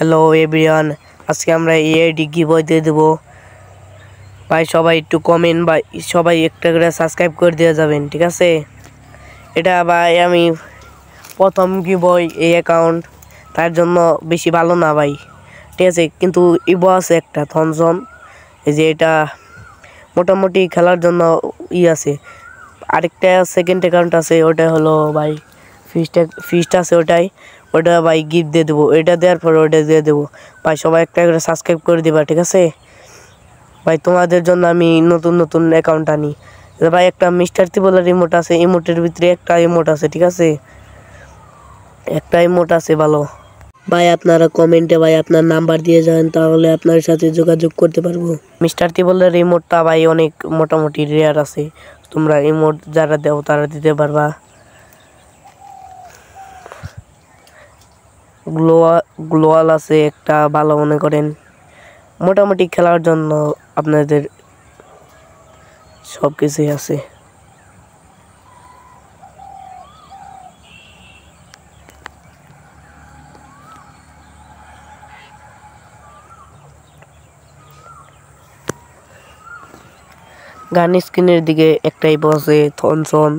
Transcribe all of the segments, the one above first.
Hello everyone, আজকে আমরা AID giveaway দিয়ে দেবো। ভাই সবাই একটু কমেন্ট বা সবাই একটা করে সাবস্ক্রাইব করে দিয়ে যাবেন, ঠিক আছে? এটা ভাই আমি প্রথম গিভওয়ে এই অ্যাকাউন্ট, তার জন্য বেশি ভালো না ভাই, ঠিক আছে? কিন্তু ইভো আছে একটা থনসন, এই যে এটা মোটামুটি খেলার জন্য আছে। আরেকটা সেকেন্ড অ্যাকাউন্ট আছে, ওটা হলো ভাই ফিস্ট আছে, ওটা ভাই গিফট দিয়ে দেবো। এটা দেওয়ার পর ওটা দিয়ে দেবো ভাই। সবাই একটা করে সাবস্ক্রাইব করে দিবা, ঠিক আছে ভাই? তোমাদের জন্য আমি নতুন নতুন অ্যাকাউন্ট আনি ভাই। একটা মিস্টার ত্রিপলার ইমোট আছে, ইমোটের ভিতরে একটা ইমোট আছে, ঠিক আছে? একটা ইমোট আছে ভালো ভাই। আপনারা কমেন্টে ভাই আপনার নাম্বার দিয়ে যান, তাহলে আপনার সাথে যোগাযোগ করতে পারবো। মিস্টার ত্রিপলার ইমোটটা ভাই অনেক মোটামুটি রেয়ার আছে, তোমরা ইমোট যারা দেও তারা দিতে পারবা। গ্লোয়াল আছে একটা ভালো, মনে করেন মোটামুটি খেলার জন্য আপনাদের সব কিছুই আছে। গান স্ক্রিনের দিকে একটা ইভো আছে থনসন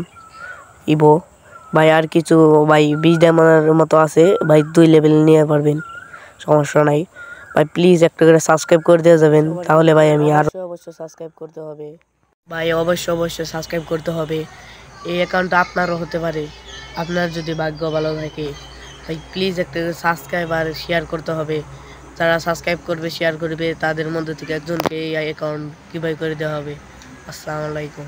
ইভো ভাই। আর কিছু ভাই 20 ডায়মন্ডের মতো আছে ভাই, 2 লেভেল নিয়ে পারবেন, সমস্যা নাই ভাই। প্লিজ একটা করে সাবস্ক্রাইব করে দিয়ে যাবেন, তাহলে ভাই আমি আর অবশ্যই সাবস্ক্রাইব করতে হবে ভাই, অবশ্যই সাবস্ক্রাইব করতে হবে। এই অ্যাকাউন্টটা আপনারও হতে পারে, আপনার যদি ভাগ্য ভালো থাকে ভাই। প্লিজ একটা সাবস্ক্রাইব আর শেয়ার করতে হবে। যারা সাবস্ক্রাইব করবে শেয়ার করবে তাদের মধ্যে থেকে একজনকে এই অ্যাকাউন্ট কিভাবে করে দেওয়া হবে। আসসালামু আলাইকুম।